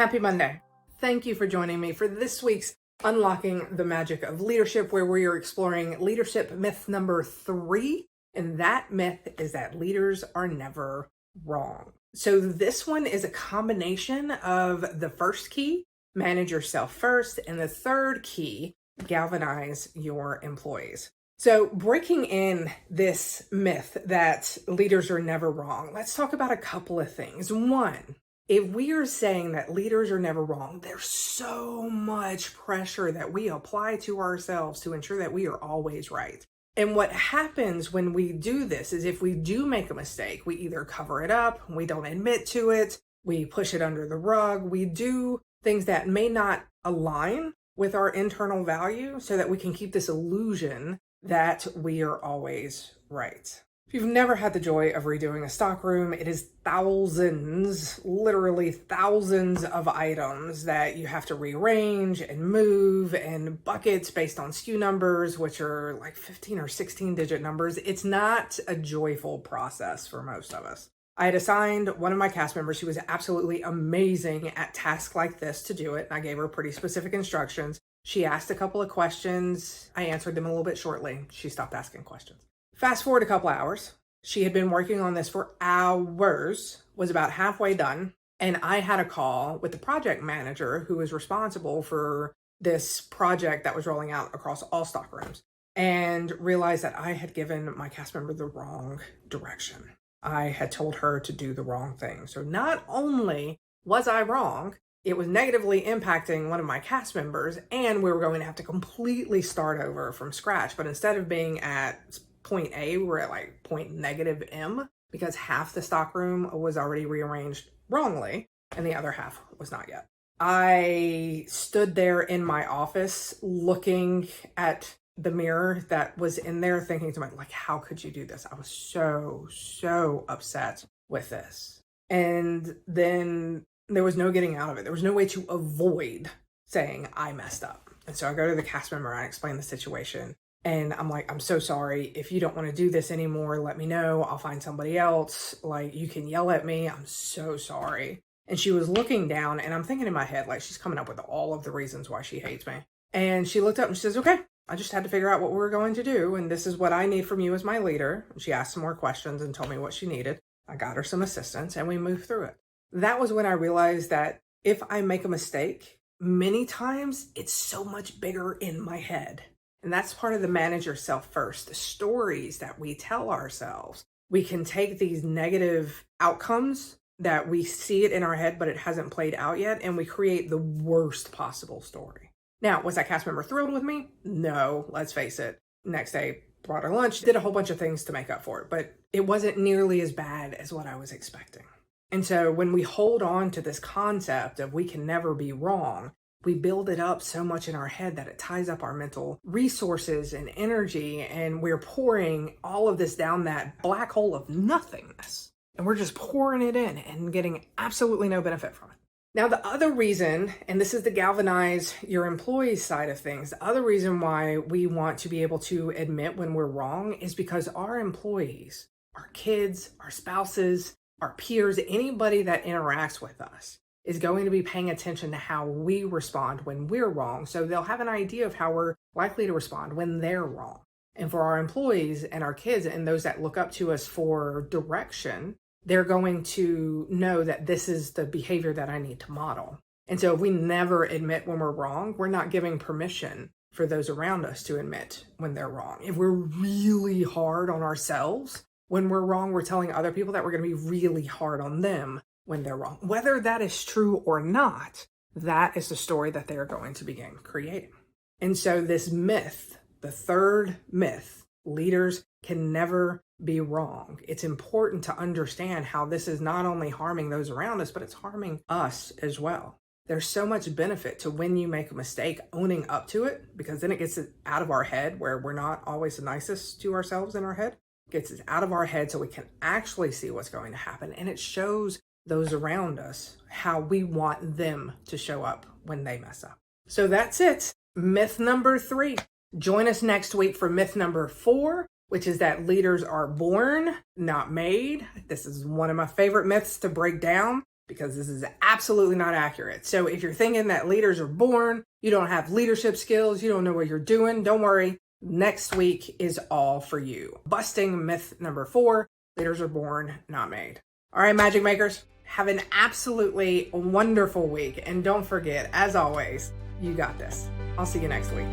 Happy Monday. Thank you for joining me for this week's Unlocking the Magic of Leadership, where we are exploring leadership myth number 3. And that myth is that leaders are never wrong. So this one is a combination of the first key, manage yourself first, and the third key, galvanize your employees. So breaking in this myth that leaders are never wrong, let's talk about a couple of things. One, if we are saying that leaders are never wrong, there's so much pressure that we apply to ourselves to ensure that we are always right. And what happens when we do this is if we do make a mistake, we either cover it up, we don't admit to it, we push it under the rug, we do things that may not align with our internal value so that we can keep this illusion that we are always right. If you've never had the joy of redoing a stockroom, it is thousands, literally thousands of items that you have to rearrange and move, and buckets based on SKU numbers, which are like 15 or 16 digit numbers. It's not a joyful process for most of us. I had assigned one of my cast members who was absolutely amazing at tasks like this to do it. And I gave her pretty specific instructions. She asked a couple of questions. I answered them a little bit shortly. She stopped asking questions. Fast forward a couple hours. She had been working on this for hours, was about halfway done, and I had a call with the project manager who was responsible for this project that was rolling out across all stockrooms, and realized that I had given my cast member the wrong direction. I had told her to do the wrong thing. So not only was I wrong, it was negatively impacting one of my cast members, and we were going to have to completely start over from scratch. But instead of being at point A, we're at like point negative M, because half the stockroom was already rearranged wrongly and the other half was not yet. I stood there in my office looking at the mirror that was in there, thinking to myself, like, how could you do this? I was so upset with this. And then there was no getting out of it. There was no way to avoid saying I messed up. And so I go to the cast member and I explain the situation. And I'm like, I'm so sorry. If you don't want to do this anymore, let me know. I'll find somebody else. Like, you can yell at me. I'm so sorry. And she was looking down, and I'm thinking in my head, like, she's coming up with all of the reasons why she hates me. And she looked up and she says, okay, I just had to figure out what we were going to do. And this is what I need from you as my leader. And she asked some more questions and told me what she needed. I got her some assistance and we moved through it. That was when I realized that if I make a mistake, many times it's so much bigger in my head. And that's part of the manage yourself first, the stories that we tell ourselves. We can take these negative outcomes that we see it in our head, but it hasn't played out yet, and we create the worst possible story. Now, was that cast member thrilled with me? No, let's face it. Next day, brought her lunch, did a whole bunch of things to make up for it, but it wasn't nearly as bad as what I was expecting. And so when we hold on to this concept of we can never be wrong, we build it up so much in our head that it ties up our mental resources and energy, and we're pouring all of this down that black hole of nothingness. And we're just pouring it in and getting absolutely no benefit from it. Now, the other reason, and this is the galvanize your employees side of things, the other reason why we want to be able to admit when we're wrong is because our employees, our kids, our spouses, our peers, anybody that interacts with us, is going to be paying attention to how we respond when we're wrong. So they'll have an idea of how we're likely to respond when they're wrong. And for our employees and our kids and those that look up to us for direction, they're going to know that this is the behavior that I need to model. And so if we never admit when we're wrong, we're not giving permission for those around us to admit when they're wrong. If we're really hard on ourselves when we're wrong, we're telling other people that we're going to be really hard on them when they're wrong. Whether that is true or not, that is the story that they're going to begin creating. And so this myth, the third myth, leaders can never be wrong. It's important to understand how this is not only harming those around us, but it's harming us as well. There's so much benefit to when you make a mistake, owning up to it, because then it gets it out of our head where we're not always the nicest to ourselves in our head. It gets it out of our head so we can actually see what's going to happen. And it shows those around us how we want them to show up when they mess up. So that's it. Myth number 3. Join us next week for myth number 4, which is that leaders are born, not made. This is one of my favorite myths to break down because this is absolutely not accurate. So if you're thinking that leaders are born, you don't have leadership skills, you don't know what you're doing, don't worry. Next week is all for you. Busting myth number 4, leaders are born, not made. All right, Magic Makers, have an absolutely wonderful week. And don't forget, as always, you got this. I'll see you next week.